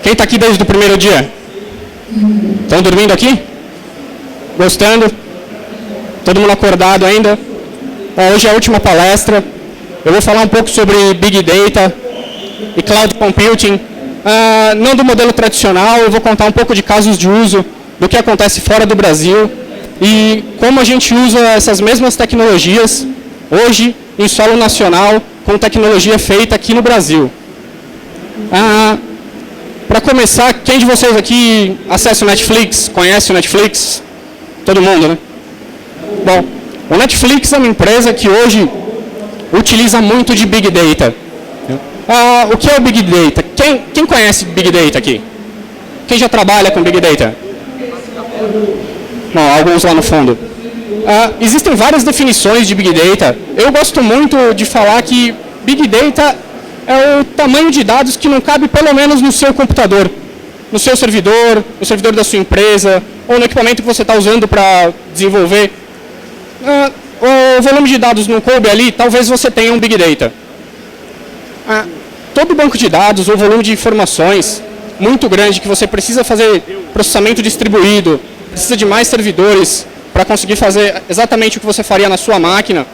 Quem está aqui desde o primeiro dia? Estão dormindo aqui? Gostando? Todo mundo acordado ainda? Hoje é a última palestra. Eu vou falar um pouco sobre Big Data e Cloud Computing. Não do modelo tradicional, eu vou contar um pouco de casos de uso, do que acontece fora do Brasil e como a gente usa essas mesmas tecnologias hoje em solo nacional com tecnologia feita aqui no Brasil. Para começar, quem de vocês aqui acessa o Netflix? Conhece o Netflix? Todo mundo, né? Bom, o Netflix é uma empresa que hoje utiliza muito de Big Data. O que é o Big Data? Quem conhece Big Data aqui? Quem já trabalha com Big Data? Bom, alguns lá no fundo. Existem várias definições de Big Data. Eu gosto muito de falar que Big Data é o tamanho de dados que não cabe pelo menos no seu computador, no seu servidor, no servidor da sua empresa, ou no equipamento que você está usando para desenvolver. O volume de dados não coube ali, talvez você tenha um Big Data. Todo banco de dados, ou volume de informações muito grande que você precisa fazer processamento distribuído, precisa de mais servidores para conseguir fazer exatamente o que você faria na sua máquina,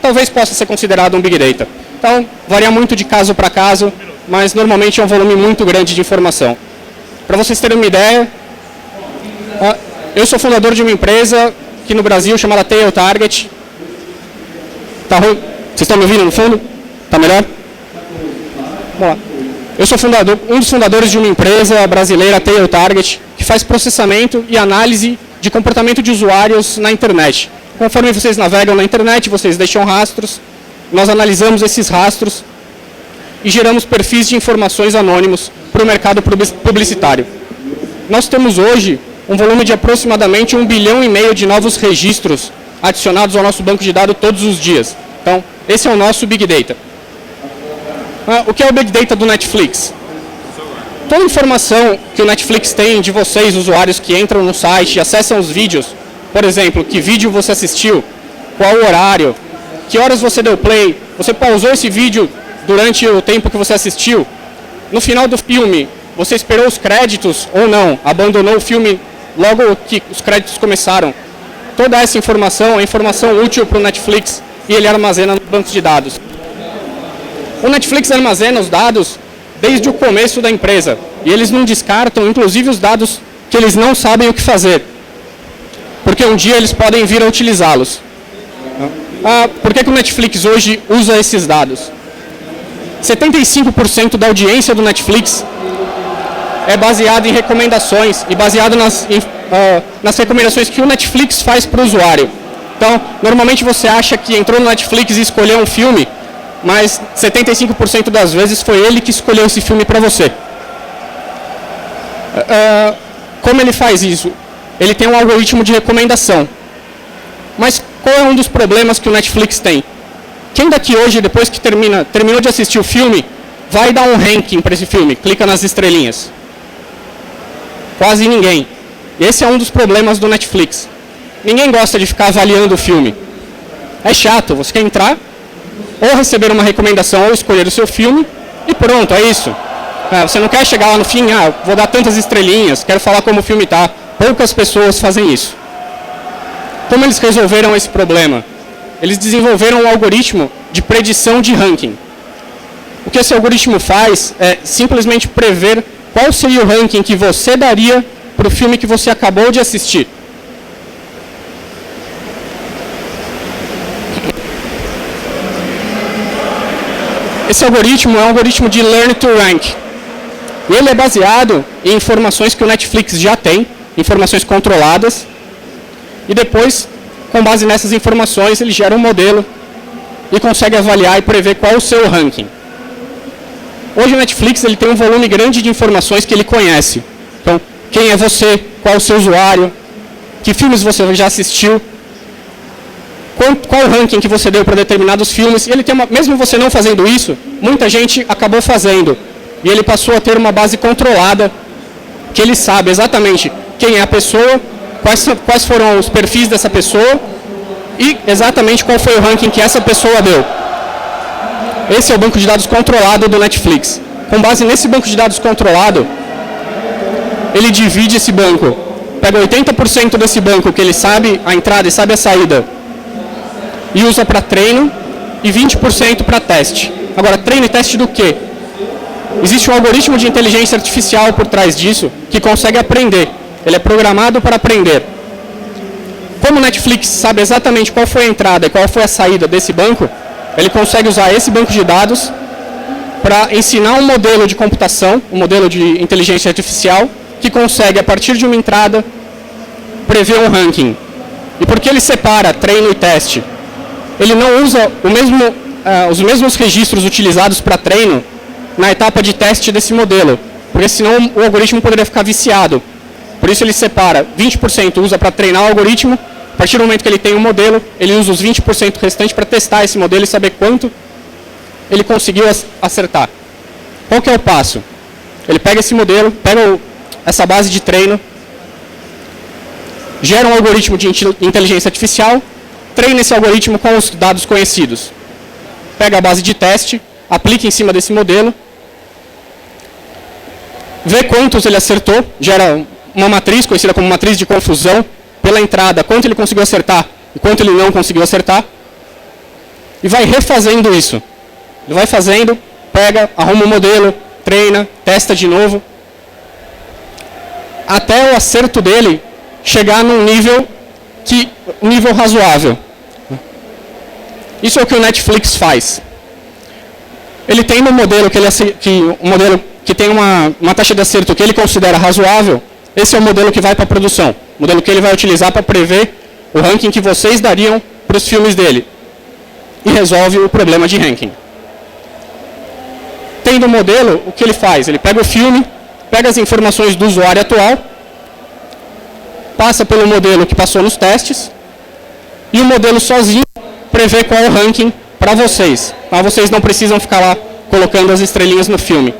talvez possa ser considerado um Big Data. Então, varia muito de caso para caso, mas normalmente é um volume muito grande de informação. Para vocês terem uma ideia, eu sou fundador de uma empresa aqui no Brasil chamada Tail Target. Tá ruim? Vocês estão me ouvindo no fundo? Tá melhor? Vamos lá. Eu sou um dos fundadores de uma empresa brasileira, Tail Target, que faz processamento e análise de comportamento de usuários na internet. Conforme vocês navegam na internet, vocês deixam rastros, nós analisamos esses rastros e geramos perfis de informações anônimos para o mercado publicitário. Nós temos hoje um volume de aproximadamente 1,5 bilhão de novos registros adicionados ao nosso banco de dados todos os dias. Então, esse é o nosso Big Data. O que é o Big Data do Netflix? Toda a informação que o Netflix tem de vocês, usuários que entram no site e acessam os vídeos, por exemplo, que vídeo você assistiu, qual o horário, que horas você deu play, você pausou esse vídeo durante o tempo que você assistiu, no final do filme, você esperou os créditos ou não, abandonou o filme logo que os créditos começaram. Toda essa informação é informação útil para o Netflix e ele armazena no banco de dados. O Netflix armazena os dados desde o começo da empresa e eles não descartam, inclusive, os dados que eles não sabem o que fazer, porque um dia eles podem vir a utilizá-los. Por que o Netflix hoje usa esses dados? 75% da audiência do Netflix é baseada em recomendações e baseado nas recomendações que o Netflix faz para o usuário. Então, normalmente você acha que entrou no Netflix e escolheu um filme, mas 75% das vezes foi ele que escolheu esse filme para você. Como ele faz isso? Ele tem um algoritmo de recomendação. Mas qual é um dos problemas que o Netflix tem? Quem daqui hoje, depois que terminou de assistir o filme, vai dar um ranking para esse filme? Clica nas estrelinhas. Quase ninguém. Esse é um dos problemas do Netflix. Ninguém gosta de ficar avaliando o filme. É chato, você quer entrar, ou receber uma recomendação, ou escolher o seu filme, e pronto, é isso. Você não quer chegar lá no fim, vou dar tantas estrelinhas, quero falar como o filme está. Poucas pessoas fazem isso. Como eles resolveram esse problema? Eles desenvolveram um algoritmo de predição de ranking. O que esse algoritmo faz é simplesmente prever qual seria o ranking que você daria para o filme que você acabou de assistir. Esse algoritmo é um algoritmo de Learn to Rank. E ele é baseado em informações que o Netflix já tem, informações controladas, e depois, com base nessas informações, ele gera um modelo e consegue avaliar e prever qual o seu ranking. Hoje o Netflix ele tem um volume grande de informações que ele conhece. Então, quem é você, qual o seu usuário, que filmes você já assistiu, qual o ranking que você deu para determinados filmes. E ele tem mesmo você não fazendo isso, muita gente acabou fazendo. E ele passou a ter uma base controlada, que ele sabe exatamente quem é a pessoa, quais foram os perfis dessa pessoa e exatamente qual foi o ranking que essa pessoa deu. Esse é o banco de dados controlado do Netflix. Com base nesse banco de dados controlado, ele divide esse banco. Pega 80% desse banco, que ele sabe a entrada e sabe a saída, e usa para treino, e 20% para teste. Agora, treino e teste do quê? Existe um algoritmo de inteligência artificial por trás disso, que consegue aprender. Ele é programado para aprender. Como o Netflix sabe exatamente qual foi a entrada e qual foi a saída desse banco, ele consegue usar esse banco de dados para ensinar um modelo de computação, um modelo de inteligência artificial, que consegue, a partir de uma entrada, prever um ranking. E por que ele separa treino e teste? Ele não usa os mesmos registros utilizados para treino na etapa de teste desse modelo, porque senão o algoritmo poderia ficar viciado. Por isso ele separa, 20% usa para treinar o algoritmo, a partir do momento que ele tem um modelo, ele usa os 20% restantes para testar esse modelo e saber quanto ele conseguiu acertar. Qual que é o passo? Ele pega esse modelo, pega essa base de treino, gera um algoritmo de inteligência artificial, treina esse algoritmo com os dados conhecidos. Pega a base de teste, aplica em cima desse modelo, vê quantos ele acertou, gera uma matriz, conhecida como matriz de confusão, pela entrada, quanto ele conseguiu acertar e quanto ele não conseguiu acertar, e vai refazendo isso. Ele vai fazendo, pega, arruma o modelo, treina, testa de novo, até o acerto dele chegar num nível razoável. Isso é o que o Netflix faz. Ele tem um modelo que tem uma taxa de acerto que ele considera razoável. Esse é o modelo que vai para a produção. O modelo que ele vai utilizar para prever o ranking que vocês dariam para os filmes dele. E resolve o problema de ranking. Tendo o modelo, o que ele faz? Ele pega o filme, pega as informações do usuário atual, passa pelo modelo que passou nos testes, e o modelo sozinho prevê qual é o ranking para vocês. Tá? Vocês não precisam ficar lá colocando as estrelinhas no filme.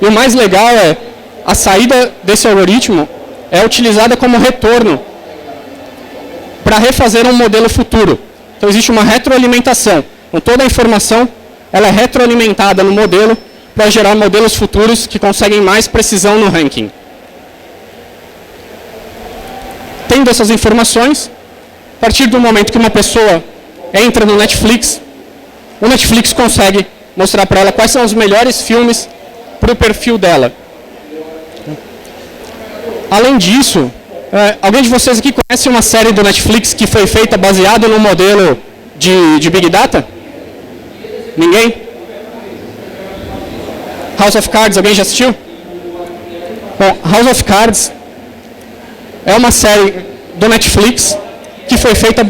E o mais legal é, a saída desse algoritmo é utilizada como retorno para refazer um modelo futuro. Então existe uma retroalimentação. Então toda a informação ela é retroalimentada no modelo para gerar modelos futuros que conseguem mais precisão no ranking. Tendo essas informações, a partir do momento que uma pessoa entra no Netflix, o Netflix consegue mostrar para ela quais são os melhores filmes para o perfil dela. Além disso, alguém de vocês aqui conhece uma série do Netflix que foi feita baseada no modelo de Big Data? Ninguém? House of Cards, alguém já assistiu? Bom, House of Cards é uma série do Netflix que foi feita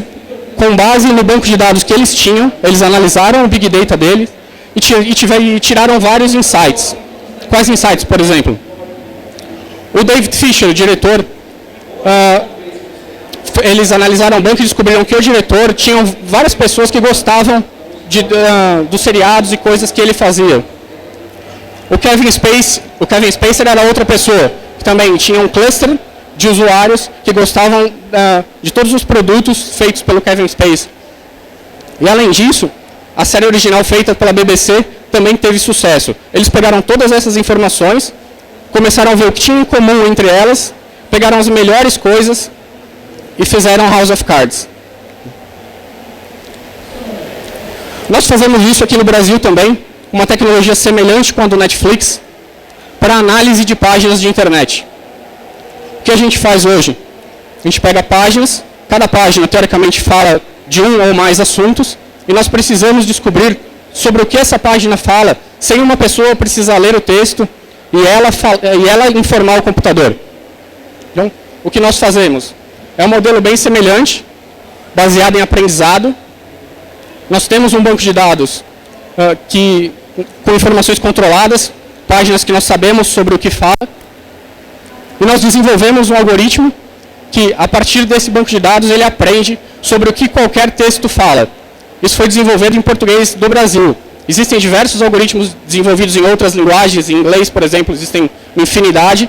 com base no banco de dados que eles tinham. Eles analisaram o Big Data deles e tiraram vários insights. Quais insights, por exemplo? O David Fisher, o diretor, eles analisaram o banco e descobriram que o diretor tinha várias pessoas que gostavam dos seriados e coisas que ele fazia. O Kevin Spacey era outra pessoa, que também tinha um cluster de usuários que gostavam de todos os produtos feitos pelo Kevin Spacey. E além disso, a série original feita pela BBC também teve sucesso. Eles pegaram todas essas informações, começaram a ver o que tinha em comum entre elas, pegaram as melhores coisas e fizeram House of Cards. Nós fazemos isso aqui no Brasil também, uma tecnologia semelhante com a do Netflix, para análise de páginas de internet. O que a gente faz hoje? A gente pega páginas, cada página teoricamente fala de um ou mais assuntos, e nós precisamos descobrir sobre o que essa página fala, sem uma pessoa precisar ler o texto e ela informar o computador. Então, o que nós fazemos? É um modelo bem semelhante, baseado em aprendizado. Nós temos um banco de dados com informações controladas, páginas que nós sabemos sobre o que fala, e nós desenvolvemos um algoritmo que, a partir desse banco de dados, ele aprende sobre o que qualquer texto fala. Isso foi desenvolvido em português do Brasil. Existem diversos algoritmos desenvolvidos em outras linguagens, em inglês, por exemplo, existem infinidade,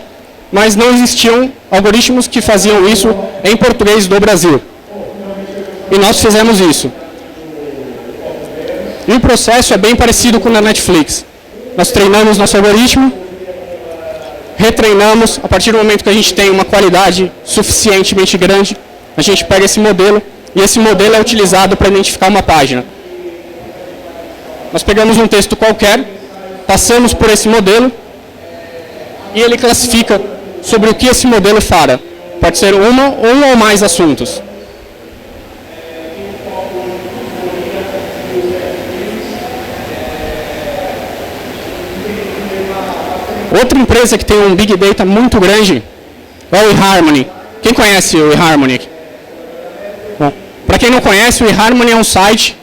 mas não existiam algoritmos que faziam isso em português do Brasil. E nós fizemos isso. E o processo é bem parecido com o da Netflix. Nós treinamos nosso algoritmo, retreinamos, a partir do momento que a gente tem uma qualidade suficientemente grande, a gente pega esse modelo e esse modelo é utilizado para identificar uma página. Nós pegamos um texto qualquer, passamos por esse modelo e ele classifica sobre o que esse modelo fala. Pode ser um ou mais assuntos. Outra empresa que tem um Big Data muito grande é o eHarmony. Quem conhece o eHarmony? Bom, para quem não conhece, o eHarmony é um site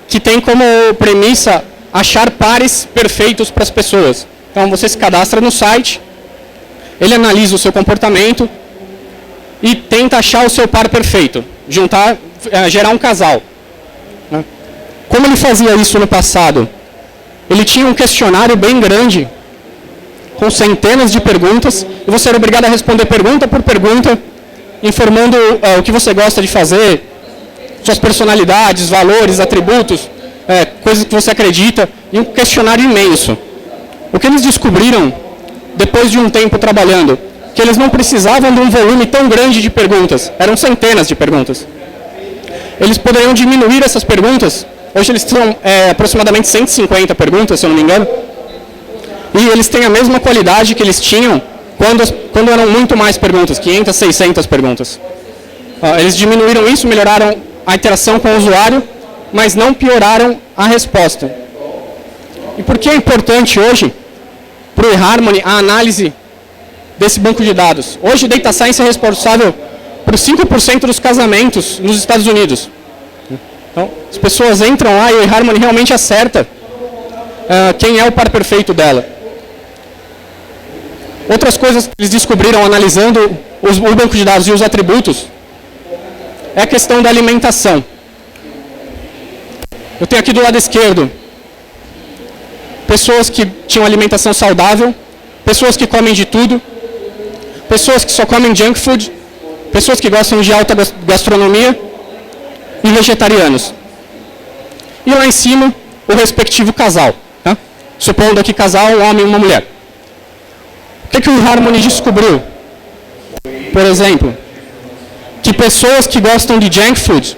que tem como premissa achar pares perfeitos para as pessoas. Então você se cadastra no site, ele analisa o seu comportamento e tenta achar o seu par perfeito, gerar um casal. Como ele fazia isso no passado? Ele tinha um questionário bem grande, com centenas de perguntas, e você era obrigado a responder pergunta por pergunta, informando o que você gosta de fazer, suas personalidades, valores, atributos, coisas que você acredita, e um questionário imenso. O que eles descobriram, depois de um tempo trabalhando, que eles não precisavam de um volume tão grande de perguntas, eram centenas de perguntas. Eles poderiam diminuir essas perguntas, hoje eles são aproximadamente 150 perguntas, se eu não me engano, e eles têm a mesma qualidade que eles tinham quando eram muito mais perguntas, 500, 600 perguntas. Eles diminuíram isso, melhoraram a interação com o usuário, mas não pioraram a resposta. E por que é importante hoje para o eHarmony a análise desse banco de dados? Hoje o Data Science é responsável por 5% dos casamentos nos Estados Unidos. Então, as pessoas entram lá e o eHarmony realmente acerta quem é o par perfeito dela. Outras coisas que eles descobriram analisando o banco de dados e os atributos é a questão da alimentação. Eu tenho aqui do lado esquerdo pessoas que tinham alimentação saudável, pessoas que comem de tudo, pessoas que só comem junk food, pessoas que gostam de alta gastronomia e vegetarianos. E lá em cima, o respectivo casal. Tá? Supondo aqui casal, um homem e uma mulher. O que o eHarmony descobriu? Por exemplo, que pessoas que gostam de junk food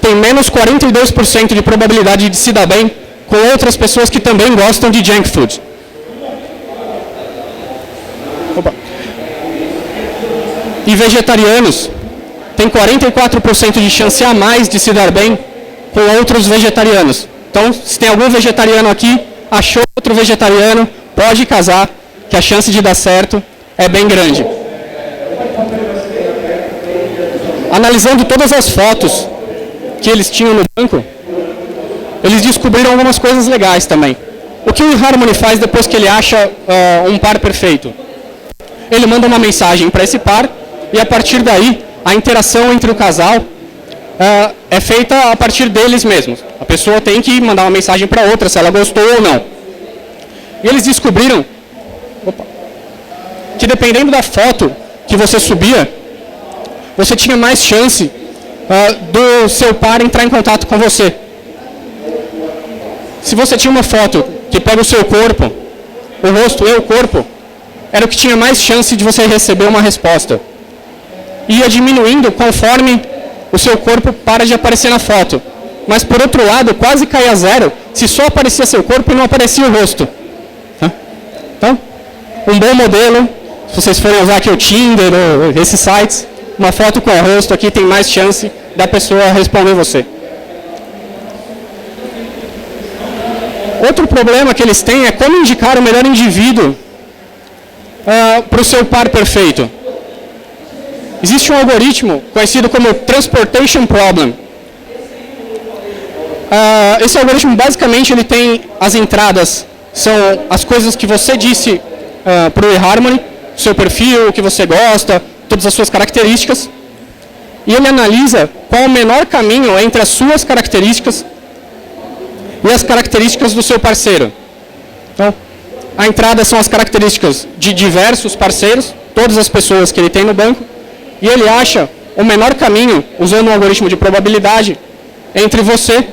têm menos 42% de probabilidade de se dar bem com outras pessoas que também gostam de junk food. Opa. E vegetarianos têm 44% de chance a mais de se dar bem com outros vegetarianos. Então, se tem algum vegetariano aqui, achou outro vegetariano, pode casar, que a chance de dar certo é bem grande. Analisando todas as fotos que eles tinham no banco, eles descobriram algumas coisas legais também. O que o eHarmony faz depois que ele acha um par perfeito? Ele manda uma mensagem para esse par e a partir daí a interação entre o casal é feita a partir deles mesmos. A pessoa tem que mandar uma mensagem para outra se ela gostou ou não. E eles descobriram que dependendo da foto que você subia, você tinha mais chance do seu par entrar em contato com você. Se você tinha uma foto que pega o seu corpo, o rosto e o corpo, era o que tinha mais chance de você receber uma resposta. Ia diminuindo conforme o seu corpo para de aparecer na foto. Mas por outro lado, quase caía a zero se só aparecia seu corpo e não aparecia o rosto. Então, um bom modelo, se vocês forem usar aqui o Tinder ou esses sites, uma foto com o rosto aqui tem mais chance da pessoa responder você. Outro problema que eles têm é como indicar o melhor indivíduo para o seu par perfeito. Existe um algoritmo conhecido como Transportation Problem. Esse algoritmo basicamente ele tem as entradas, são as coisas que você disse para o eHarmony, seu perfil, o que você gosta, todas as suas características, e ele analisa qual o menor caminho entre as suas características e as características do seu parceiro. Então, a entrada são as características de diversos parceiros, todas as pessoas que ele tem no banco, e ele acha o menor caminho, usando um algoritmo de probabilidade, entre você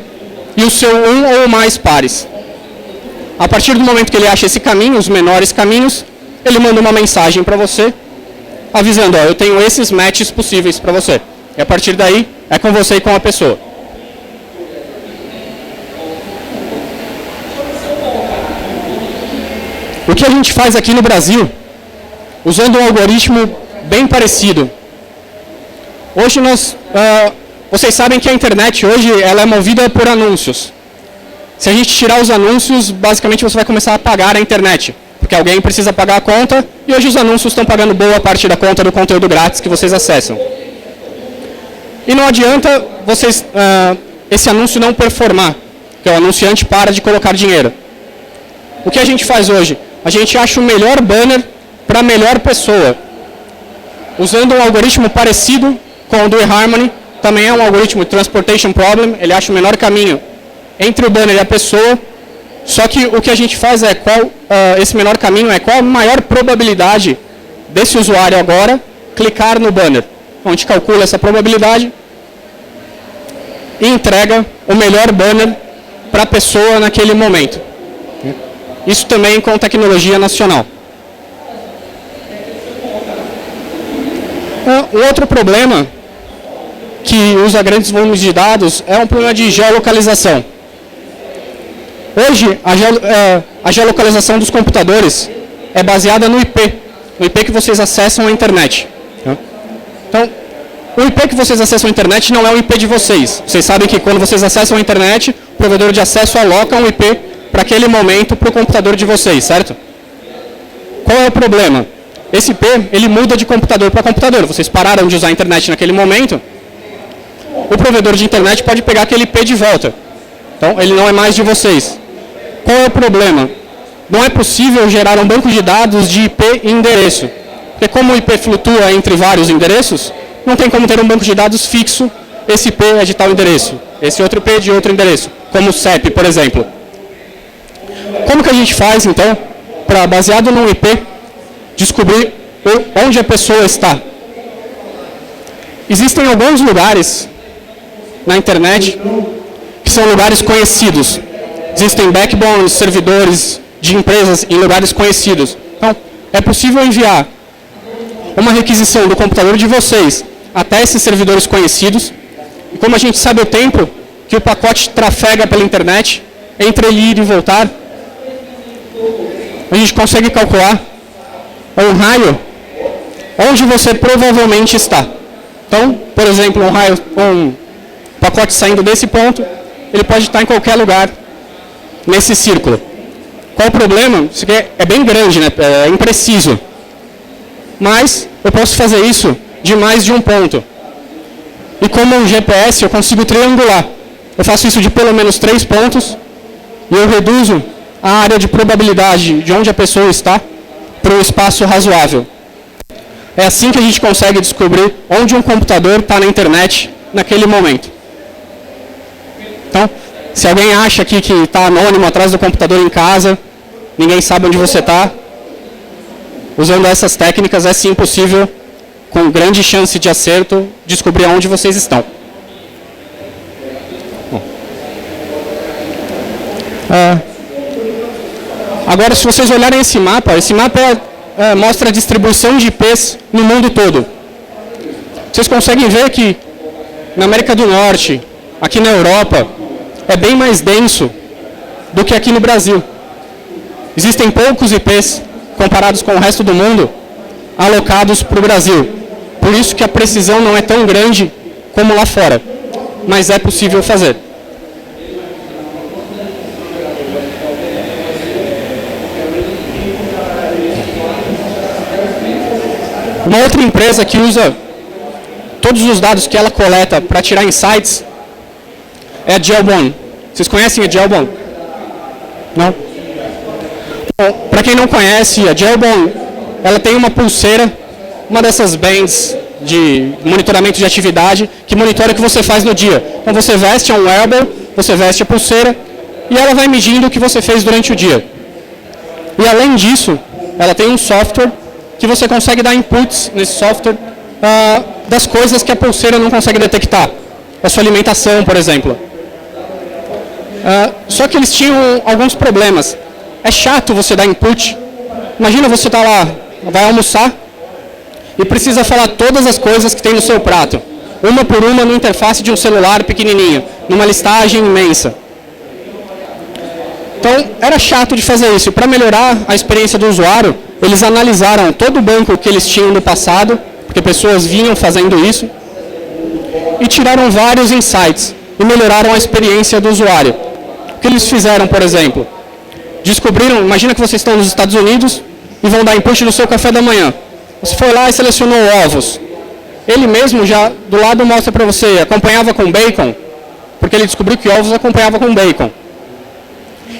e o seu um ou mais pares. A partir do momento que ele acha esse caminho, os menores caminhos, ele manda uma mensagem para você, avisando, ó, eu tenho esses matches possíveis para você. E a partir daí, é com você e com a pessoa. O que a gente faz aqui no Brasil, usando um algoritmo bem parecido. Hoje vocês sabem que a internet hoje ela é movida por anúncios. Se a gente tirar os anúncios, basicamente você vai começar a pagar a internet. Porque alguém precisa pagar a conta, e hoje os anúncios estão pagando boa parte da conta do conteúdo grátis que vocês acessam. E não adianta esse anúncio não performar, porque o anunciante para de colocar dinheiro. O que a gente faz hoje? A gente acha o melhor banner para a melhor pessoa. Usando um algoritmo parecido com o do eHarmony, também é um algoritmo de Transportation Problem, ele acha o menor caminho entre o banner e a pessoa, só que o que a gente faz é esse menor caminho é qual a maior probabilidade desse usuário agora clicar no banner. Então, a gente calcula essa probabilidade e entrega o melhor banner para a pessoa naquele momento. Isso também com tecnologia nacional. Um outro problema que usa grandes volumes de dados é um problema de geolocalização. Hoje, a geolocalização dos computadores é baseada no IP que vocês acessam a internet. Então, o IP que vocês acessam a internet não é o IP de vocês. Vocês sabem que quando vocês acessam a internet, o provedor de acesso aloca um IP para aquele momento para o computador de vocês, certo? Qual é o problema? Esse IP, ele muda de computador para computador. Vocês pararam de usar a internet naquele momento, o provedor de internet pode pegar aquele IP de volta. Então, ele não é mais de vocês. Qual é o problema? Não é possível gerar um banco de dados de IP e endereço. Porque como o IP flutua entre vários endereços, não tem como ter um banco de dados fixo, esse IP é de tal endereço, esse outro IP é de outro endereço, como o CEP, por exemplo. Como que a gente faz, então, para, baseado no IP, descobrir onde a pessoa está? Existem alguns lugares na internet que são lugares conhecidos. Existem backbones, servidores de empresas em lugares conhecidos. Então, é possível enviar uma requisição do computador de vocês até esses servidores conhecidos. E como a gente sabe o tempo que o pacote trafega pela internet, entre ele ir e voltar, a gente consegue calcular um raio onde você provavelmente está. Então, por exemplo, um pacote saindo desse ponto, ele pode estar em qualquer lugar nesse círculo. Qual o problema? Isso aqui é bem grande, né? É impreciso. Mas eu posso fazer isso de mais de um ponto. E como um GPS, eu consigo triangular. Eu faço isso de pelo menos 3 pontos e eu reduzo a área de probabilidade de onde a pessoa está para um espaço razoável. É assim que a gente consegue descobrir onde um computador está na internet naquele momento. Então, se alguém acha aqui que está anônimo atrás do computador em casa, ninguém sabe onde você está, usando essas técnicas é sim possível, com grande chance de acerto, descobrir onde vocês estão. Agora, se vocês olharem esse mapa mostra a distribuição de IPs no mundo todo. Vocês conseguem ver que na América do Norte, aqui na Europa, é bem mais denso do que aqui no Brasil. Existem poucos IPs, comparados com o resto do mundo, alocados para o Brasil. Por isso que a precisão não é tão grande como lá fora. Mas é possível fazer. Uma outra empresa que usa todos os dados que ela coleta para tirar insights é a Gelbone. Vocês conhecem a Gelbone? Não? Bom, para quem não conhece, a Gelbone, ela tem uma pulseira, uma dessas bands de monitoramento de atividade, que monitora o que você faz no dia. Então você veste um wearable, você veste a pulseira, e ela vai medindo o que você fez durante o dia. E além disso, ela tem um software que você consegue dar inputs nesse software das coisas que a pulseira não consegue detectar. A sua alimentação, por exemplo. Só que eles tinham alguns problemas. É chato você dar input Imagina você está lá, vai almoçar e precisa falar todas as coisas que tem no seu prato, uma por uma no interface de um celular pequenininho, numa listagem imensa. Então, era chato de fazer isso. Para melhorar a experiência do usuário, eles analisaram todo o banco que eles tinham no passado, porque pessoas vinham fazendo isso, e tiraram vários insights e melhoraram a experiência do usuário. O que eles fizeram, por exemplo? Descobriram, imagina que vocês estão nos Estados Unidos e vão dar input no seu café da manhã. Você foi lá e selecionou ovos. Ele mesmo já do lado mostra para você, acompanhava com bacon, porque ele descobriu que ovos acompanhava com bacon.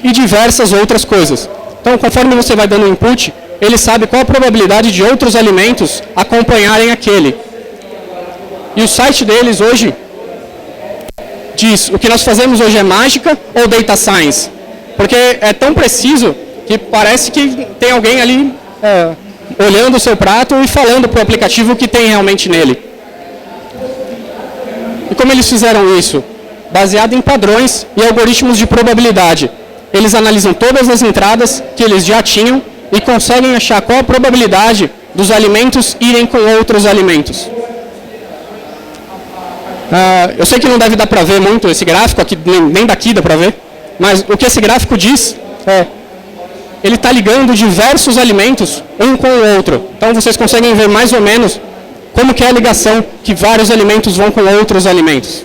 E diversas outras coisas. Então, conforme você vai dando input, ele sabe qual a probabilidade de outros alimentos acompanharem aquele. E o site deles hoje diz, o que nós fazemos hoje é mágica ou data science? Porque é tão preciso que parece que tem alguém ali olhando o seu prato e falando para o aplicativo o que tem realmente nele. E como eles fizeram isso? Baseado em padrões e algoritmos de probabilidade. Eles analisam todas as entradas que eles já tinham e conseguem achar qual a probabilidade dos alimentos irem com outros alimentos. Eu sei que não deve dar para ver muito esse gráfico, aqui, nem daqui dá para ver, mas o que esse gráfico diz é ele está ligando diversos alimentos um com o outro. Então vocês conseguem ver mais ou menos como que é a ligação que vários alimentos vão com outros alimentos.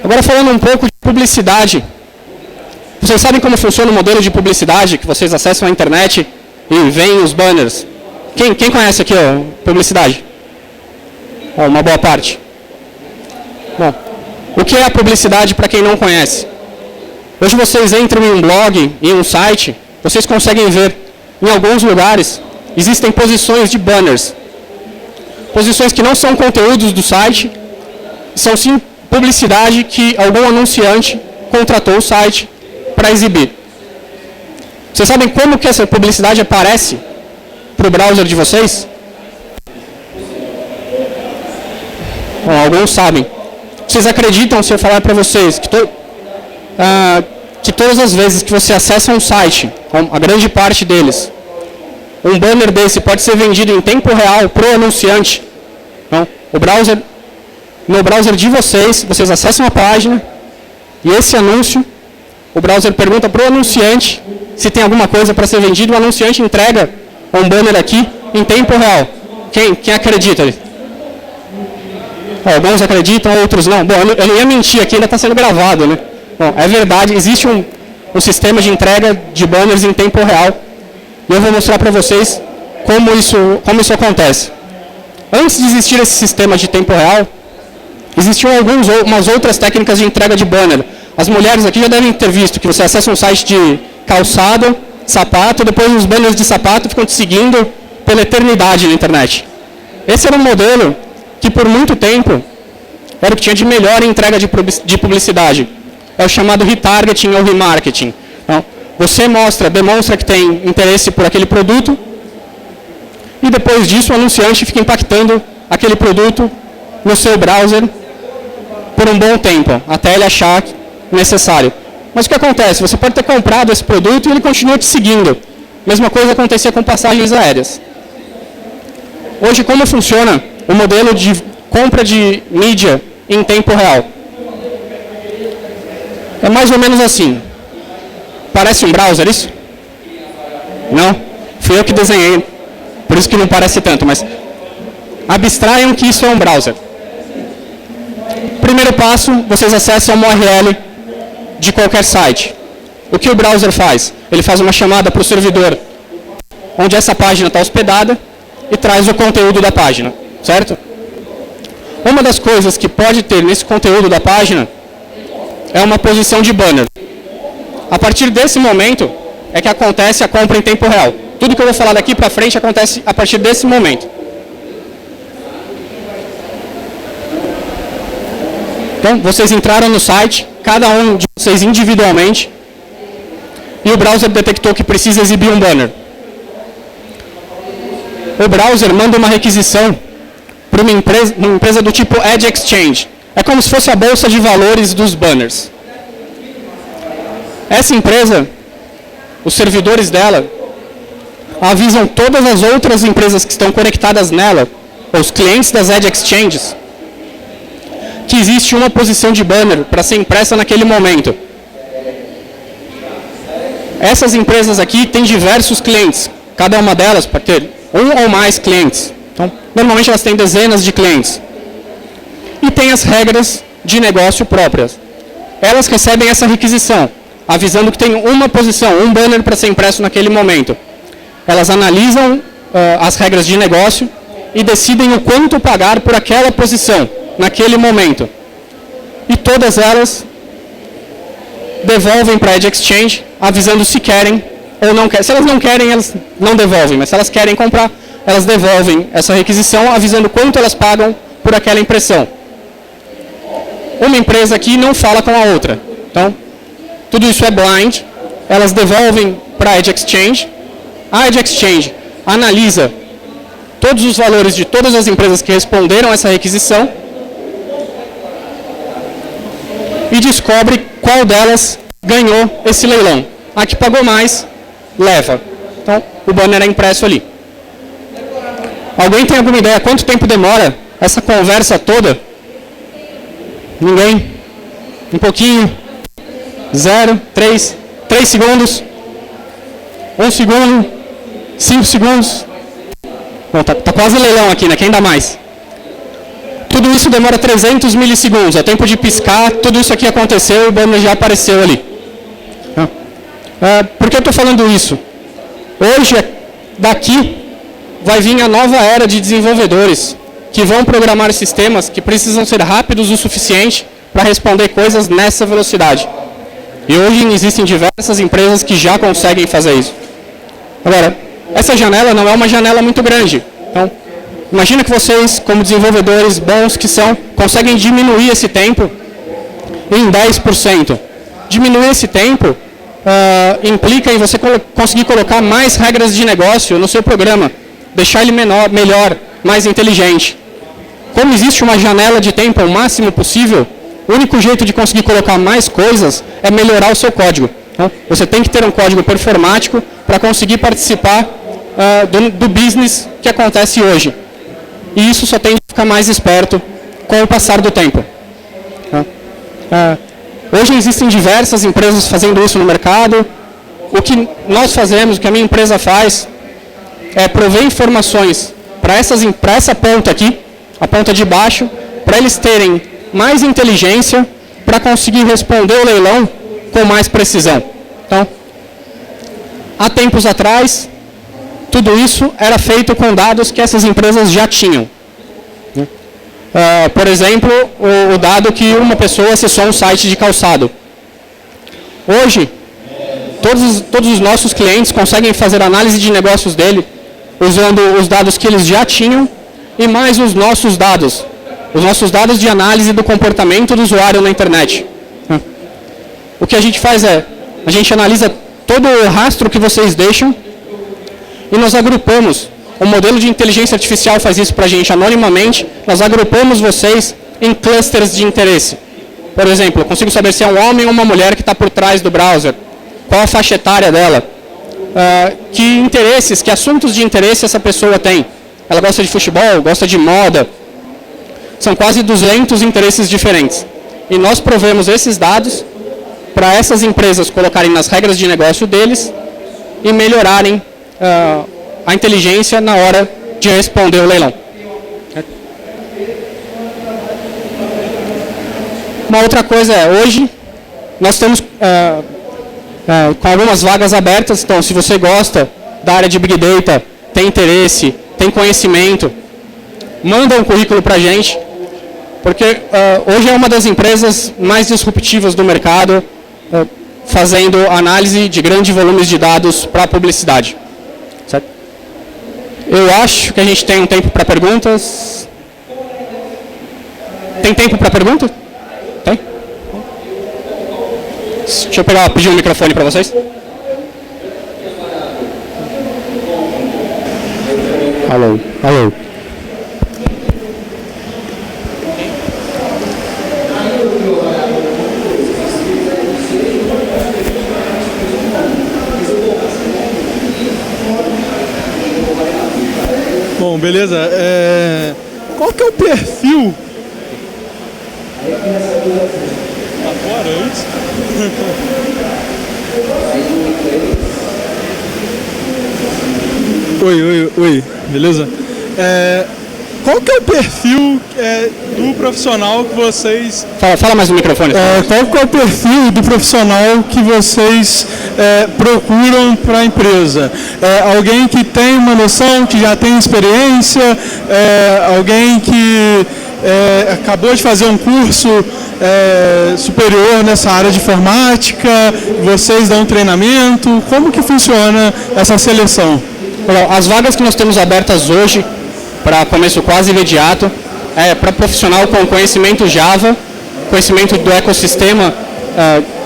Agora falando um pouco de publicidade. Vocês sabem como funciona o modelo de publicidade que vocês acessam a internet e veem os banners? Quem conhece aqui publicidade? Uma boa parte. Bom, o que é a publicidade para quem não conhece? Hoje vocês entram em um blog, em um site, vocês conseguem ver, em alguns lugares, existem posições de banners. Posições que não são conteúdos do site, são sim publicidade que algum anunciante contratou o site para exibir. Vocês sabem como que essa publicidade aparece para o browser de vocês? Bom, alguns sabem. Vocês acreditam, se eu falar para vocês, que todas as vezes que você acessa um site, a grande parte deles, um banner desse pode ser vendido em tempo real para o anunciante? Então, no browser de vocês acessam a página e esse anúncio, o browser pergunta para o anunciante se tem alguma coisa para ser vendido, o anunciante entrega um banner aqui em tempo real. Quem acredita? Alguns acreditam, outros não. Bom, eu não ia mentir aqui, ainda está sendo gravado, né? Bom, é verdade, existe um sistema de entrega de banners em tempo real e eu vou mostrar para vocês como isso acontece. Antes de existir esse sistema de tempo real, existiam umas outras técnicas de entrega de banner. As mulheres aqui já devem ter visto que você acessa um site de calçado, sapato, depois os banners de sapato ficam te seguindo pela eternidade na internet. Esse era um modelo que por muito tempo era o que tinha de melhor em entrega de publicidade. É o chamado retargeting ou remarketing. Então, você demonstra que tem interesse por aquele produto e depois disso o anunciante fica impactando aquele produto no seu browser por um bom tempo, até ele achar necessário. Mas o que acontece? Você pode ter comprado esse produto e ele continua te seguindo. Mesma coisa acontecia com passagens aéreas. Hoje, como funciona o modelo de compra de mídia em tempo real? É mais ou menos assim. Parece um browser isso? Não? Fui eu que desenhei, por isso que não parece tanto, mas abstraiam que isso é um browser. Primeiro passo, vocês acessam uma URL de qualquer site. O que o browser faz? Ele faz uma chamada para o servidor, onde essa página está hospedada, e traz o conteúdo da página, certo? Uma das coisas que pode ter nesse conteúdo da página é uma posição de banner. A partir desse momento é que acontece a compra em tempo real. Tudo que eu vou falar daqui para frente acontece a partir desse momento. Então, vocês entraram no site, cada um de vocês individualmente, e o browser detectou que precisa exibir um banner. O browser manda uma requisição para uma empresa do tipo Ad Exchange. É como se fosse a bolsa de valores dos banners. Essa empresa, os servidores dela, avisam todas as outras empresas que estão conectadas nela, os clientes das Edge Exchanges, que existe uma posição de banner para ser impressa naquele momento. Essas empresas aqui têm diversos clientes, cada uma delas pode ter um ou mais clientes. Então, normalmente elas têm dezenas de clientes. E tem as regras de negócio próprias. Elas recebem essa requisição, avisando que tem uma posição, um banner para ser impresso naquele momento. Elas analisam as regras de negócio e decidem o quanto pagar por aquela posição, naquele momento. E todas elas devolvem para a Edge Exchange, avisando se querem ou não querem. Se elas não querem, elas não devolvem, mas se elas querem comprar, elas devolvem essa requisição, avisando quanto elas pagam por aquela impressão. Uma empresa aqui não fala com a outra. Então, tudo isso é blind. Elas devolvem para a Edge Exchange. A Edge Exchange analisa todos os valores de todas as empresas que responderam a essa requisição e descobre qual delas ganhou esse leilão. A que pagou mais, leva. Então, o banner é impresso ali. Alguém tem alguma ideia quanto tempo demora essa conversa toda? Ninguém? Um pouquinho? 0, 3 segundos? 1 segundo? 5 segundos? Bom, tá quase leilão aqui, né? Quem dá mais? Tudo isso demora 300 milissegundos. É tempo de piscar, tudo isso aqui aconteceu e o banner já apareceu ali. Por que eu estou falando isso? Hoje, daqui, vai vir a nova era de desenvolvedores que vão programar sistemas que precisam ser rápidos o suficiente para responder coisas nessa velocidade. E hoje existem diversas empresas que já conseguem fazer isso. Agora, essa janela não é uma janela muito grande. Então, imagina que vocês, como desenvolvedores bons que são, conseguem diminuir esse tempo em 10%. Diminuir esse tempo implica em você conseguir colocar mais regras de negócio no seu programa, deixar ele melhor, mais inteligente. Como existe uma janela de tempo ao máximo possível, o único jeito de conseguir colocar mais coisas é melhorar o seu código. Então, você tem que ter um código performático para conseguir participar do business que acontece hoje. E isso só tem que ficar mais esperto com o passar do tempo. Hoje existem diversas empresas fazendo isso no mercado. O que nós fazemos, o que a minha empresa faz, é prover informações para essa ponta aqui, a ponta de baixo, para eles terem mais inteligência para conseguir responder o leilão com mais precisão. Então, há tempos atrás, tudo isso era feito com dados que essas empresas já tinham. Por exemplo, o dado que uma pessoa acessou um site de calçado. Hoje, todos os nossos clientes conseguem fazer análise de negócios dele usando os dados que eles já tinham e mais os nossos dados de análise do comportamento do usuário na internet. O que a gente faz é, a gente analisa todo o rastro que vocês deixam e nós agrupamos. O modelo de inteligência artificial faz isso para a gente anonimamente. Nós agrupamos vocês em clusters de interesse. Por exemplo, eu consigo saber se é um homem ou uma mulher que está por trás do browser. Qual a faixa etária dela. Que interesses, que assuntos de interesse essa pessoa tem. Ela gosta de futebol, gosta de moda. São quase 200 interesses diferentes. E nós provemos esses dados para essas empresas colocarem nas regras de negócio deles e melhorarem a inteligência na hora de responder o leilão. Uma outra coisa é, hoje, nós estamos com algumas vagas abertas, então se você gosta da área de Big Data, tem interesse, tem conhecimento, manda um currículo para a gente, porque hoje é uma das empresas mais disruptivas do mercado, fazendo análise de grandes volumes de dados para publicidade. Certo? Eu acho que a gente tem um tempo para perguntas. Tem tempo para pergunta? Tem? Deixa eu pedir um microfone para vocês. Alô, alô. Bom, beleza. Qual que é o perfil? Agora, antes? Oi, beleza? Qual que é o perfil do profissional que vocês... Fala mais no microfone. Qual que é o perfil do profissional que vocês procuram para a empresa? Alguém que tem uma noção, que já tem experiência, alguém que acabou de fazer um curso superior nessa área de informática, vocês dão treinamento, como que funciona essa seleção? As vagas que nós temos abertas hoje, para começo quase imediato, para profissional com conhecimento Java, conhecimento do ecossistema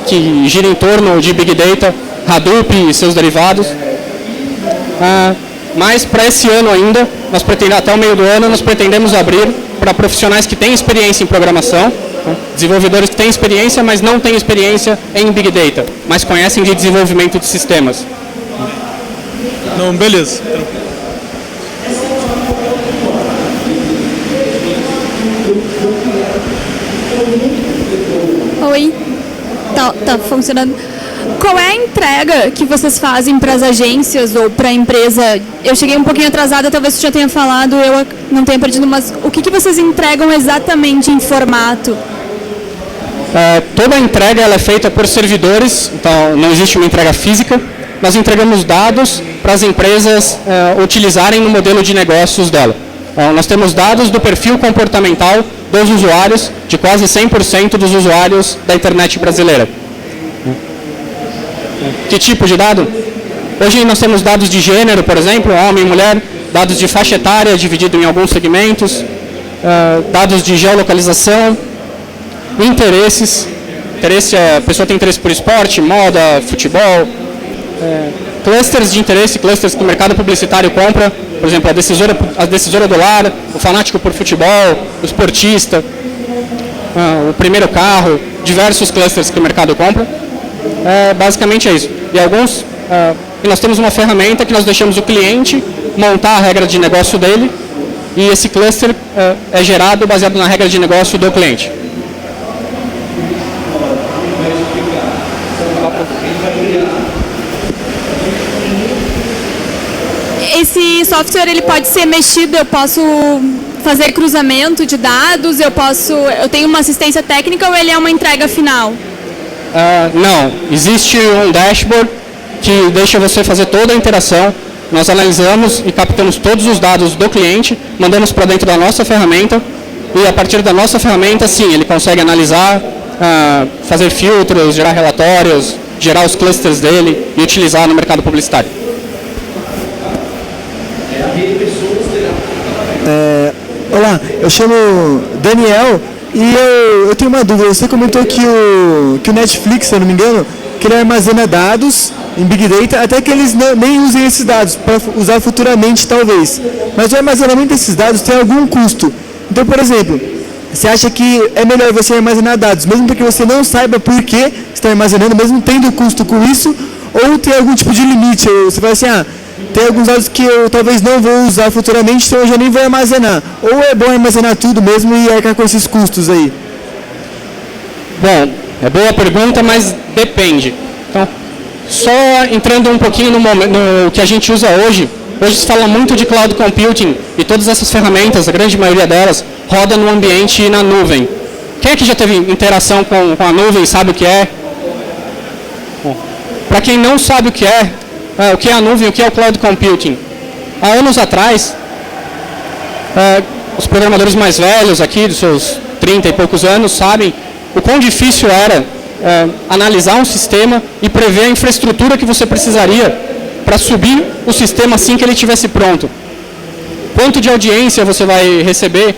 que gira em torno de Big Data, Hadoop e seus derivados. Mas para esse ano ainda, até o meio do ano, nós pretendemos abrir para profissionais que têm experiência em programação, desenvolvedores que têm experiência, mas não têm experiência em Big Data, mas conhecem de desenvolvimento de sistemas. Não, beleza. Oi, tá funcionando. Qual é a entrega que vocês fazem para as agências ou para a empresa? Eu cheguei um pouquinho atrasada, talvez você já tenha falado, eu não tenha perdido, mas o que vocês entregam exatamente em formato? Toda a entrega ela é feita por servidores, então não existe uma entrega física. Nós entregamos dados para as empresas utilizarem no modelo de negócios dela. Nós temos dados do perfil comportamental dos usuários, de quase 100% dos usuários da internet brasileira. Que tipo de dado? Hoje nós temos dados de gênero, por exemplo, homem e mulher, dados de faixa etária dividido em alguns segmentos, dados de geolocalização, interesses. A pessoa tem interesse por esporte, moda, futebol, clusters de interesse, clusters que o mercado publicitário compra, por exemplo, a decisora do lar, o fanático por futebol, o esportista, o primeiro carro, diversos clusters que o mercado compra. Basicamente é isso. E nós temos uma ferramenta que nós deixamos o cliente montar a regra de negócio dele e esse cluster é gerado baseado na regra de negócio do cliente. Esse software ele pode ser mexido, eu posso fazer cruzamento de dados, eu tenho uma assistência técnica ou ele é uma entrega final? Não, existe um dashboard que deixa você fazer toda a interação. Nós analisamos e captamos todos os dados do cliente, mandamos para dentro da nossa ferramenta e a partir da nossa ferramenta, sim, ele consegue analisar, fazer filtros, gerar relatórios, gerar os clusters dele e utilizar no mercado publicitário. Olá, eu chamo Daniel e eu tenho uma dúvida. Você comentou que o Netflix, se eu não me engano, que ele armazena dados em Big Data, até que eles nem usem esses dados para usar futuramente, talvez. Mas o armazenamento desses dados tem algum custo. Então, por exemplo, você acha que é melhor você armazenar dados, mesmo porque você não saiba por que está armazenando, mesmo tendo custo com isso, ou tem algum tipo de limite? Ou você fala assim, tem alguns dados que eu talvez não vou usar futuramente, então eu já nem vou armazenar. Ou é bom armazenar tudo mesmo e arcar com esses custos aí? Bom, é boa pergunta, mas depende. Então, só entrando um pouquinho no que a gente usa hoje se fala muito de cloud computing e todas essas ferramentas, a grande maioria delas, roda no ambiente na nuvem. Quem é que já teve interação com a nuvem, sabe o que é? Para quem não sabe o que é a nuvem, o que é o cloud computing? Há anos atrás, os programadores mais velhos aqui, dos seus 30 e poucos anos, sabem o quão difícil era analisar um sistema e prever a infraestrutura que você precisaria para subir o sistema assim que ele estivesse pronto. Quanto de audiência você vai receber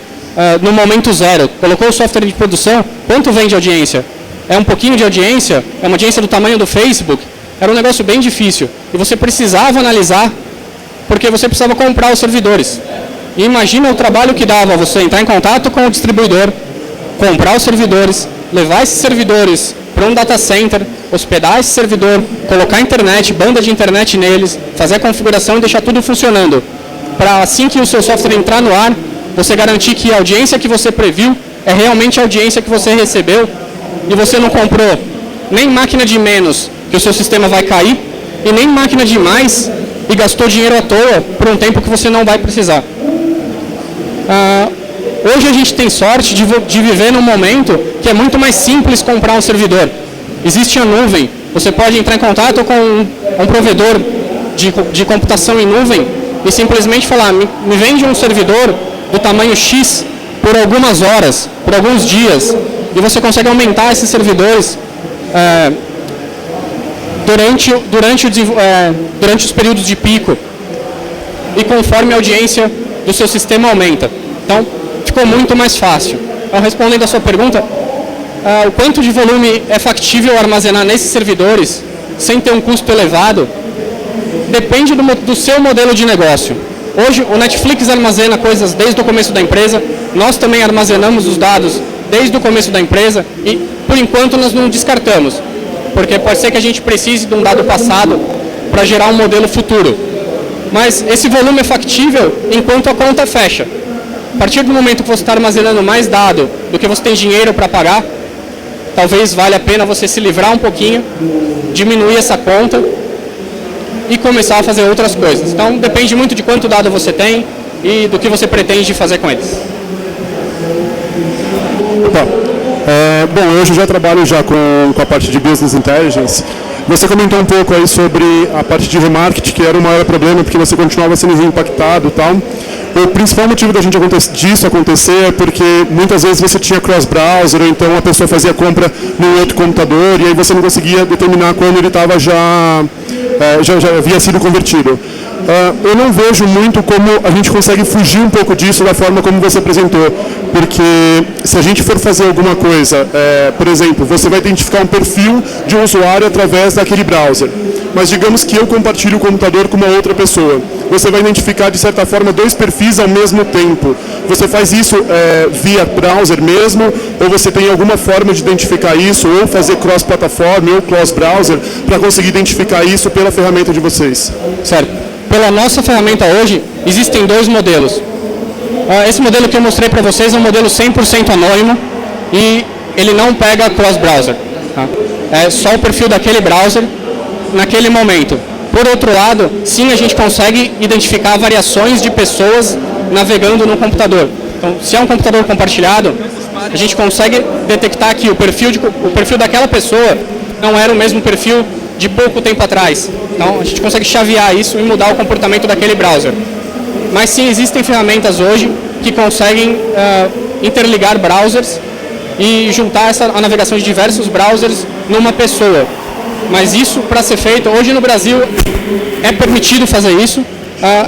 no momento zero? Colocou o software de produção, quanto vem de audiência? É um pouquinho de audiência? É uma audiência do tamanho do Facebook? Era um negócio bem difícil. E você precisava analisar, porque você precisava comprar os servidores. E imagina o trabalho que dava você entrar em contato com o distribuidor, comprar os servidores, levar esses servidores para um data center, hospedar esse servidor, colocar internet, banda de internet neles, fazer a configuração e deixar tudo funcionando. para assim que o seu software entrar no ar, você garantir que a audiência que você previu é realmente a audiência que você recebeu e você não comprou nem máquina de menos, que o seu sistema vai cair, e nem máquina de mais e gastou dinheiro à toa por um tempo que você não vai precisar. Hoje a gente tem sorte de viver num momento que é muito mais simples comprar um servidor. Existe a nuvem, você pode entrar em contato com um provedor de computação em nuvem e simplesmente falar, me vende um servidor do tamanho X por algumas horas, por alguns dias, e você consegue aumentar esses servidores durante os períodos de pico e conforme a audiência do seu sistema aumenta. Então, ficou muito mais fácil. Então, respondendo a sua pergunta, o quanto de volume é factível armazenar nesses servidores sem ter um custo elevado, depende do seu modelo de negócio. Hoje, o Netflix armazena coisas desde o começo da empresa, nós também armazenamos os dados desde o começo da empresa e, por enquanto, nós não descartamos, porque pode ser que a gente precise de um dado passado para gerar um modelo futuro. Mas esse volume é factível enquanto a conta fecha. A partir do momento que você está armazenando mais dado do que você tem dinheiro para pagar, talvez valha a pena você se livrar um pouquinho, diminuir essa conta e começar a fazer outras coisas. Então, depende muito de quanto dado você tem e do que você pretende fazer com eles. Bom, hoje eu já trabalho com a parte de Business Intelligence. Você comentou um pouco aí sobre a parte de remarketing, que era o maior problema, porque você continuava sendo impactado e tal. O principal motivo disso acontecer é porque muitas vezes você tinha cross-browser, ou então a pessoa fazia compra num outro computador, e aí você não conseguia determinar quando ele estava já havia sido convertido. Eu não vejo muito como a gente consegue fugir um pouco disso da forma como você apresentou, porque se a gente for fazer alguma coisa, por exemplo, você vai identificar um perfil de um usuário através daquele browser, mas digamos que eu compartilho o computador com uma outra pessoa, você vai identificar de certa forma dois perfis ao mesmo tempo. Você faz isso via browser mesmo, ou você tem alguma forma de identificar isso, ou fazer cross-plataforma ou cross-browser para conseguir identificar isso pela ferramenta de vocês? Certo. Pela nossa ferramenta hoje, existem dois modelos. Esse modelo que eu mostrei para vocês é um modelo 100% anônimo e ele não pega cross-browser. Tá? É só o perfil daquele browser naquele momento. Por outro lado, sim, a gente consegue identificar variações de pessoas navegando no computador. Então, se é um computador compartilhado, a gente consegue detectar que o perfil daquela pessoa não era o mesmo perfil de pouco tempo atrás. Então, a gente consegue chavear isso e mudar o comportamento daquele browser. Mas sim, existem ferramentas hoje que conseguem interligar browsers e juntar a navegação de diversos browsers numa pessoa. Mas isso, para ser feito, hoje no Brasil é permitido fazer isso.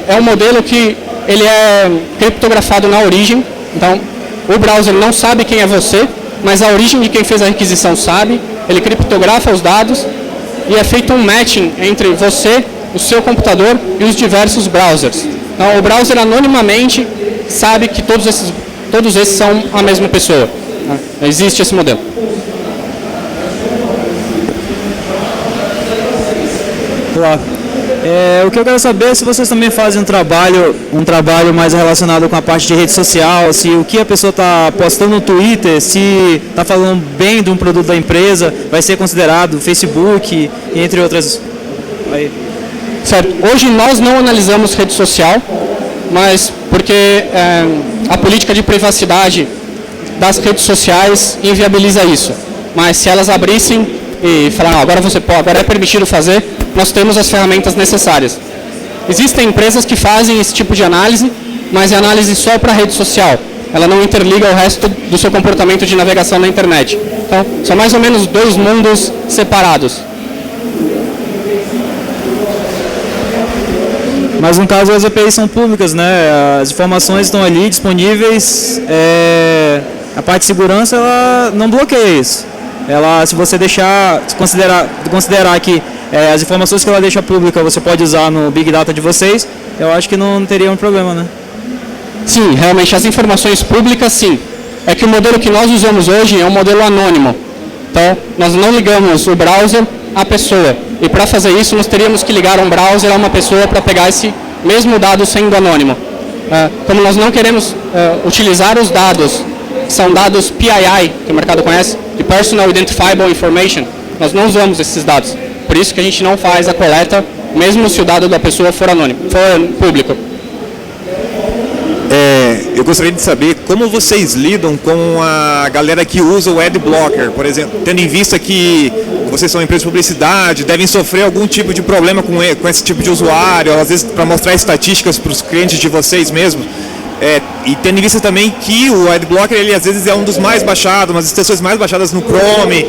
É um modelo que ele é criptografado na origem. Então, o browser não sabe quem é você, mas a origem de quem fez a requisição sabe. Ele criptografa os dados e é feito um matching entre você, o seu computador e os diversos browsers. Então, o browser anonimamente sabe que todos esses são a mesma pessoa. Existe esse modelo. Olá. O que eu quero saber é se vocês também fazem um trabalho mais relacionado com a parte de rede social, se o que a pessoa está postando no Twitter, se está falando bem de um produto da empresa, vai ser considerado Facebook, entre outras. Aí. Certo. Hoje nós não analisamos rede social, mas porque a política de privacidade das redes sociais inviabiliza isso. Mas se elas abrissem e falaram, agora você pode, agora é permitido fazer, nós temos as ferramentas necessárias. Existem empresas que fazem esse tipo de análise, mas é análise só para a rede social. Ela não interliga o resto do seu comportamento de navegação na internet. Então, são mais ou menos dois mundos separados. Mas no caso as APIs são públicas, né? As informações estão ali disponíveis. A parte de segurança ela não bloqueia isso. Ela, se você considerar que as informações que ela deixa pública você pode usar no Big Data de vocês, eu acho que não teria um problema, né? Sim, realmente as informações públicas sim. É que o modelo que nós usamos hoje é um modelo anônimo. Então, nós não ligamos o browser à pessoa. E para fazer isso, nós teríamos que ligar um browser a uma pessoa para pegar mesmo o dado sendo anônimo. Como nós não queremos utilizar os dados, são dados PII, que o mercado conhece, de Personal Identifiable Information, nós não usamos esses dados. Por isso que a gente não faz a coleta, mesmo se o dado da pessoa for anônimo, for público. Eu gostaria de saber como vocês lidam com a galera que usa o ad blocker, por exemplo, tendo em vista que vocês são uma empresa de publicidade, devem sofrer algum tipo de problema com esse tipo de usuário, às vezes para mostrar estatísticas para os clientes de vocês mesmos. E tendo em vista também que o Adblocker, ele às vezes é um dos mais baixados, uma das extensões mais baixadas no Chrome,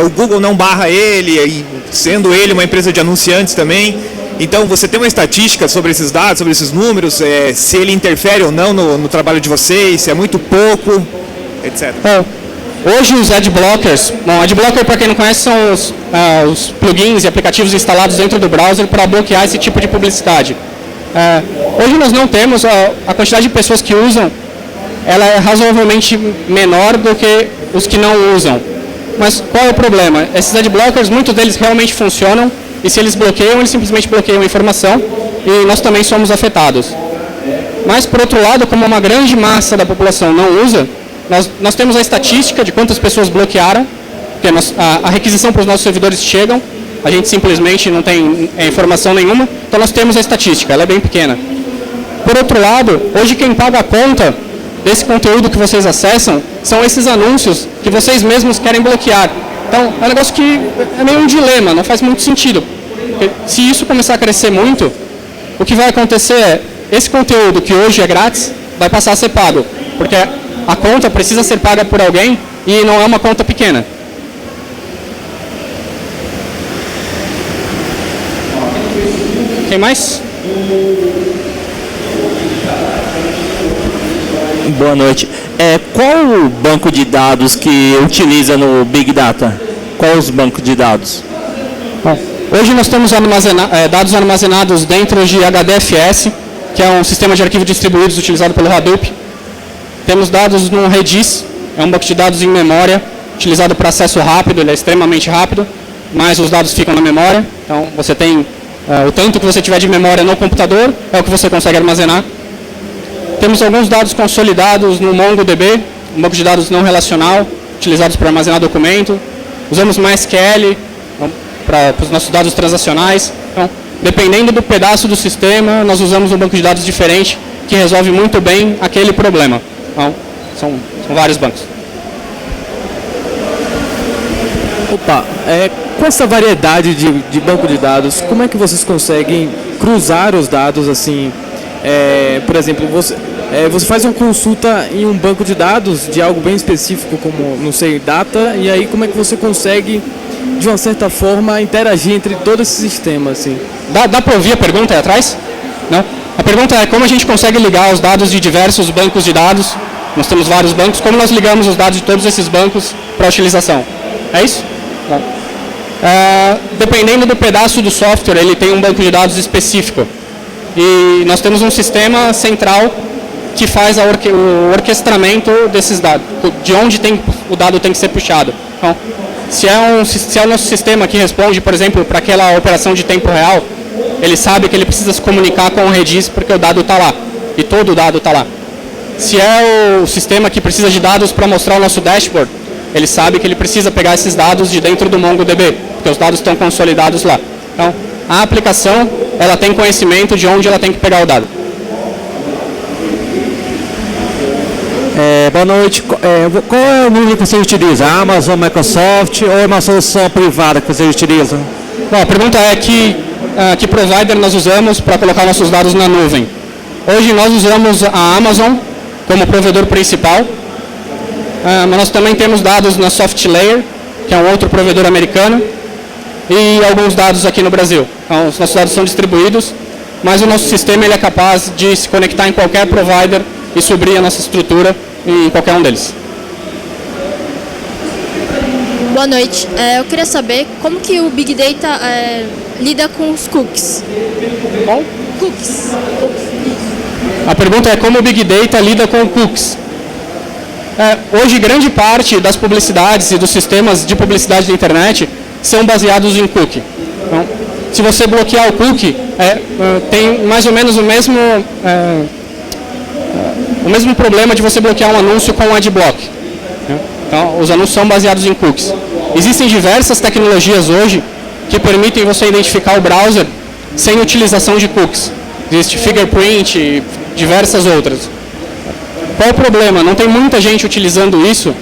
o Google não barra ele, e sendo ele uma empresa de anunciantes também. Então você tem uma estatística sobre esses dados, sobre esses números, se ele interfere ou não no trabalho de vocês, se é muito pouco, etc. Hoje os Adblockers, Adblocker para quem não conhece são os plugins e aplicativos instalados dentro do browser para bloquear esse tipo de publicidade. Hoje nós não temos, a quantidade de pessoas que usam, ela é razoavelmente menor do que os que não usam. Mas qual é o problema? Esses adblockers, muitos deles realmente funcionam, e se eles bloqueiam, eles simplesmente bloqueiam a informação, e nós também somos afetados. Mas por outro lado, como uma grande massa da população não usa, nós temos a estatística de quantas pessoas bloquearam, porque a requisição para os nossos servidores chegam, a gente simplesmente não tem informação nenhuma, então nós temos a estatística, ela é bem pequena. Por outro lado, hoje quem paga a conta desse conteúdo que vocês acessam são esses anúncios que vocês mesmos querem bloquear. Então, é um negócio que é meio um dilema, não faz muito sentido. Porque se isso começar a crescer muito, o que vai acontecer é, esse conteúdo que hoje é grátis, vai passar a ser pago. Porque a conta precisa ser paga por alguém e não é uma conta pequena. Quem mais? Boa noite. Qual o banco de dados que utiliza no Big Data? Quais os bancos de dados? Bom, hoje nós temos dados armazenados dentro de HDFS, que é um sistema de arquivos distribuídos utilizado pelo Hadoop. Temos dados no Redis, é um banco de dados em memória, utilizado para acesso rápido, ele é extremamente rápido, mas os dados ficam na memória. Então você tem o tanto que você tiver de memória no computador, é o que você consegue armazenar. Temos alguns dados consolidados no MongoDB, um banco de dados não relacional, utilizados para armazenar documento. Usamos MySQL para os nossos dados transacionais. Então, dependendo do pedaço do sistema, nós usamos um banco de dados diferente que resolve muito bem aquele problema. Então, são vários bancos. Opa, com essa variedade de banco de dados, como é que vocês conseguem cruzar os dados assim? Por exemplo, você faz uma consulta em um banco de dados de algo bem específico, como, não sei, data, e aí como é que você consegue, de uma certa forma, interagir entre todos esses sistemas? Assim? Dá para ouvir a pergunta aí atrás? Não? A pergunta é como a gente consegue ligar os dados de diversos bancos de dados. Nós temos vários bancos, como nós ligamos os dados de todos esses bancos para utilização? É isso? Não. Dependendo do pedaço do software, ele tem um banco de dados específico. E nós temos um sistema central que faz o orquestramento desses dados, de onde o dado tem que ser puxado. Então, se é o nosso sistema que responde, por exemplo, para aquela operação de tempo real, ele sabe que ele precisa se comunicar com o Redis porque o dado está lá, e todo o dado está lá. Se é o sistema que precisa de dados para mostrar o nosso dashboard, ele sabe que ele precisa pegar esses dados de dentro do MongoDB, porque os dados estão consolidados lá. Então, a aplicação, ela tem conhecimento de onde ela tem que pegar o dado. Boa noite. Qual é o nível que você utiliza? Amazon, Microsoft ou é uma solução privada que vocês utilizam? Bom, a pergunta é que provider nós usamos para colocar nossos dados na nuvem. Hoje nós usamos a Amazon como provedor principal, mas nós também temos dados na SoftLayer, que é um outro provedor americano, e alguns dados aqui no Brasil. Então, os nossos dados são distribuídos, mas o nosso sistema ele é capaz de se conectar em qualquer provider e subir a nossa estrutura em qualquer um deles. Boa noite. Eu queria saber como que o Big Data lida com os cookies. Qual? Cookies. A pergunta é como o Big Data lida com cookies. Hoje, grande parte das publicidades e dos sistemas de publicidade da internet são baseados em cookie. Então, se você bloquear o cookie, tem mais ou menos o mesmo problema de você bloquear um anúncio com o adblock. Né? Então, os anúncios são baseados em cookies. Existem diversas tecnologias hoje que permitem você identificar o browser sem utilização de cookies. Existe Fingerprint e diversas outras. Qual o problema? Não tem muita gente utilizando isso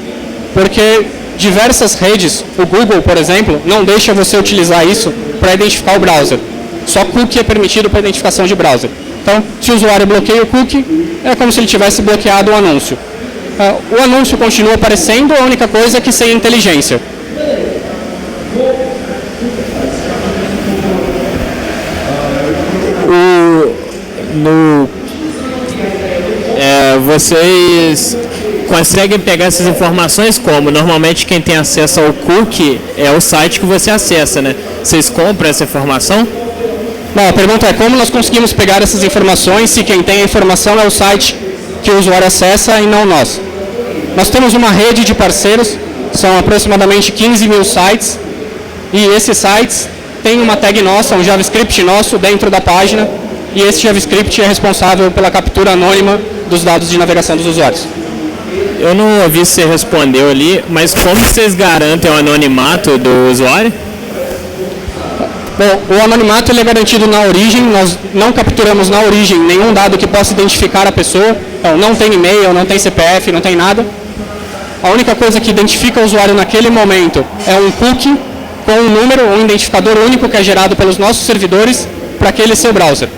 porque diversas redes, o Google, por exemplo, não deixa você utilizar isso para identificar o browser. Só cookie é permitido para identificação de browser. Então, se o usuário bloqueia o cookie, é como se ele tivesse bloqueado o anúncio. O anúncio continua aparecendo, a única coisa é que sem inteligência. Vocês conseguem pegar essas informações como? Normalmente quem tem acesso ao cookie é o site que você acessa, né? Vocês compram essa informação? Bom, a pergunta é como nós conseguimos pegar essas informações se quem tem a informação é o site que o usuário acessa e não nós. Nós temos uma rede de parceiros, são aproximadamente 15 mil sites, e esses sites têm uma tag nossa, um JavaScript nosso dentro da página, e esse JavaScript é responsável pela captura anônima dos dados de navegação dos usuários. Eu não ouvi se você respondeu ali, mas como vocês garantem o anonimato do usuário? Bom, o anonimato ele é garantido na origem, nós não capturamos na origem nenhum dado que possa identificar a pessoa, então não tem e-mail, não tem CPF, não tem nada. A única coisa que identifica o usuário naquele momento é um cookie com um número, um identificador único que é gerado pelos nossos servidores para aquele seu browser.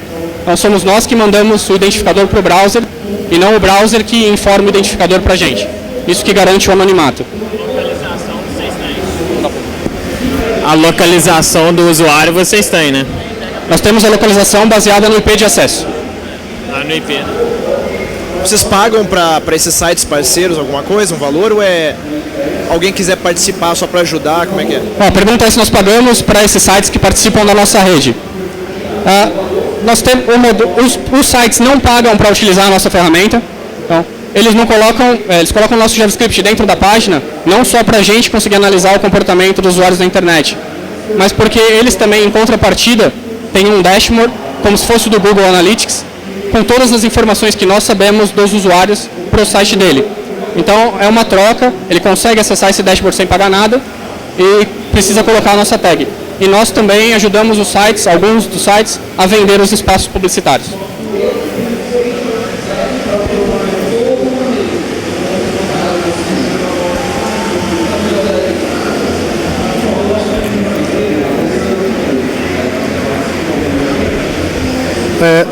Então somos nós que mandamos o identificador para o browser e não o browser que informa o identificador para a gente. Isso que garante o anonimato. A localização do usuário vocês têm, né? Nós temos a localização baseada no IP de acesso. No IP. Vocês pagam para esses sites parceiros alguma coisa, um valor, ou é alguém quiser participar só para ajudar, como é que é? Bom, a pergunta é se nós pagamos para esses sites que participam da nossa rede. Nós temos, os sites não pagam para utilizar a nossa ferramenta, então eles colocam o nosso JavaScript dentro da página, não só para a gente conseguir analisar o comportamento dos usuários da internet, mas porque eles também, em contrapartida, têm um dashboard, como se fosse do Google Analytics, com todas as informações que nós sabemos dos usuários para o site dele. Então, é uma troca, ele consegue acessar esse dashboard sem pagar nada e precisa colocar a nossa tag. E nós também ajudamos os sites, alguns dos sites, a vender os espaços publicitários.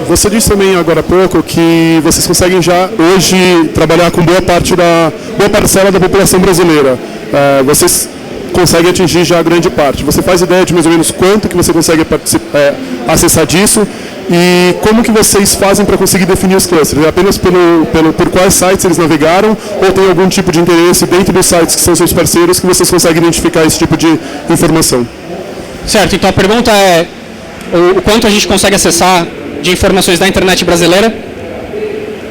Você disse também agora há pouco que vocês conseguem já hoje trabalhar com boa parcela da população brasileira. Vocês conseguem atingir já a grande parte. Você faz ideia de mais ou menos quanto que você consegue acessar disso e como que vocês fazem para conseguir definir os clusters? É apenas por quais sites eles navegaram ou tem algum tipo de interesse dentro dos sites que são seus parceiros que vocês conseguem identificar esse tipo de informação? Certo, então a pergunta é o quanto a gente consegue acessar de informações da internet brasileira.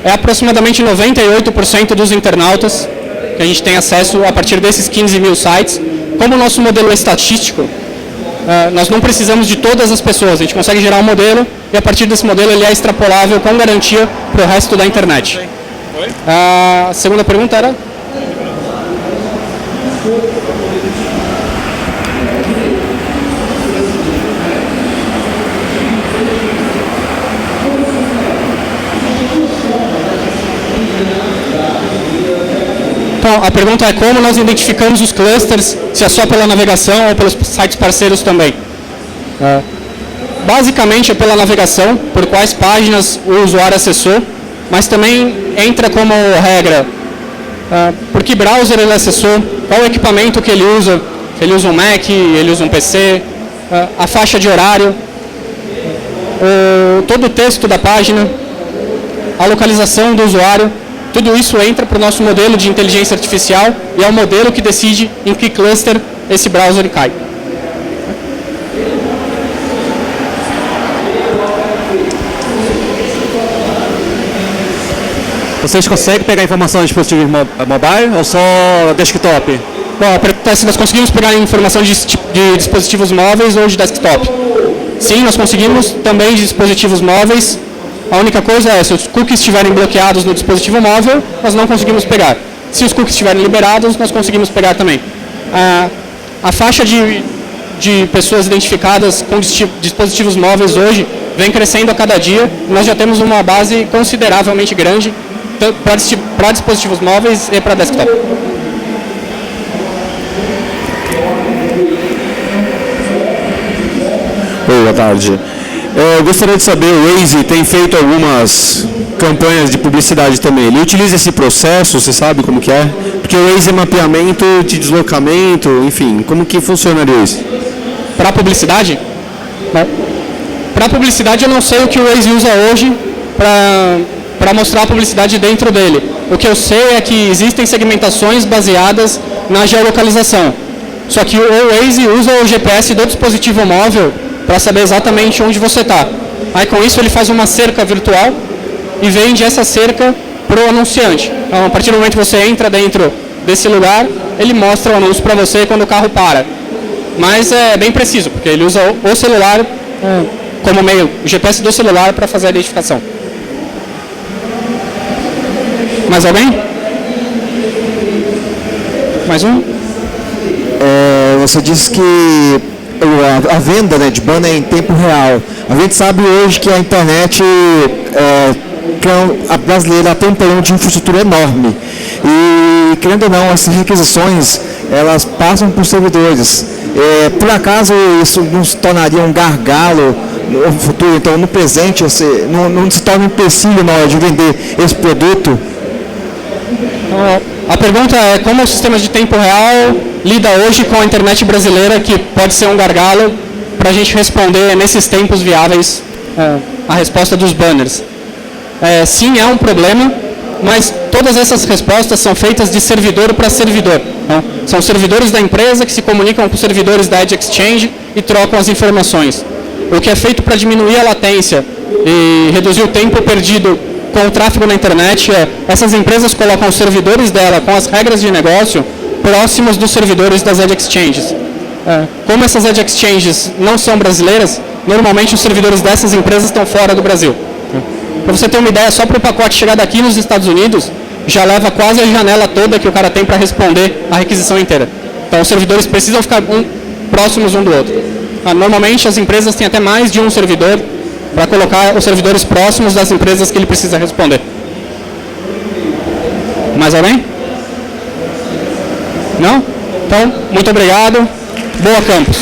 É aproximadamente 98% dos internautas que a gente tem acesso a partir desses 15 mil sites. Como o nosso modelo é estatístico, nós não precisamos de todas as pessoas, a gente consegue gerar um modelo e a partir desse modelo ele é extrapolável com garantia para o resto da internet. A segunda pergunta era? Então, a pergunta é como nós identificamos os clusters, se é só pela navegação ou pelos sites parceiros também. Basicamente é pela navegação, por quais páginas o usuário acessou, mas também entra como regra por que browser ele acessou, qual o equipamento que ele usa um Mac, ele usa um PC, a faixa de horário, todo o texto da página, a localização do usuário. Tudo isso entra para o nosso modelo de inteligência artificial e é o modelo que decide em que cluster esse browser cai. Vocês conseguem pegar informação de dispositivo mobile ou só desktop? Bom, a pergunta é se nós conseguimos pegar informação de dispositivos móveis ou de desktop. Sim, nós conseguimos também de dispositivos móveis. A única coisa é, se os cookies estiverem bloqueados no dispositivo móvel, nós não conseguimos pegar. Se os cookies estiverem liberados, nós conseguimos pegar também. A faixa de pessoas identificadas com dispositivos móveis hoje vem crescendo a cada dia. Nós já temos uma base consideravelmente grande para dispositivos móveis e para desktop. Oi, boa tarde. Eu gostaria de saber, o Waze tem feito algumas campanhas de publicidade também. Ele utiliza esse processo, você sabe como que é? Porque o Waze é mapeamento de deslocamento, enfim, como que funcionaria isso? Para publicidade? Para publicidade eu não sei o que o Waze usa hoje para mostrar a publicidade dentro dele. O que eu sei é que existem segmentações baseadas na geolocalização. Só que o Waze usa o GPS do dispositivo móvel para saber exatamente onde você está. Aí com isso ele faz uma cerca virtual e vende essa cerca para o anunciante. Então a partir do momento que você entra dentro desse lugar, ele mostra o anúncio para você quando o carro para. Mas é bem preciso, porque ele usa o celular como meio, o GPS do celular para fazer a identificação. Mais alguém? Mais um? Você disse que a venda, né, de banner é em tempo real. A gente sabe hoje que a internet a brasileira tem um problema de infraestrutura enorme. E, querendo ou não, essas requisições, elas passam por servidores. Por acaso isso não se tornaria um gargalo no futuro? Então, no presente, não se torna um empecilho na hora de vender esse produto? A pergunta é como o sistema de tempo real lida hoje com a internet brasileira, que pode ser um gargalo para a gente responder nesses tempos viáveis a resposta dos banners. Sim, é um problema, mas todas essas respostas são feitas de servidor para servidor. Né? São servidores da empresa que se comunicam com servidores da Edge Exchange e trocam as informações. O que é feito para diminuir a latência e reduzir o tempo perdido com o tráfego na internet essas empresas colocam os servidores dela com as regras de negócio próximos dos servidores das Edge Exchanges. Como essas Edge Exchanges não são brasileiras, normalmente os servidores dessas empresas estão fora do Brasil. Para você ter uma ideia, só para o pacote chegar daqui nos Estados Unidos, já leva quase a janela toda que o cara tem para responder a requisição inteira. Então os servidores precisam ficar próximos um do outro. Normalmente as empresas têm até mais de um servidor para colocar os servidores próximos das empresas que ele precisa responder. Mais alguém? Não? Então, muito obrigado. Boa campus.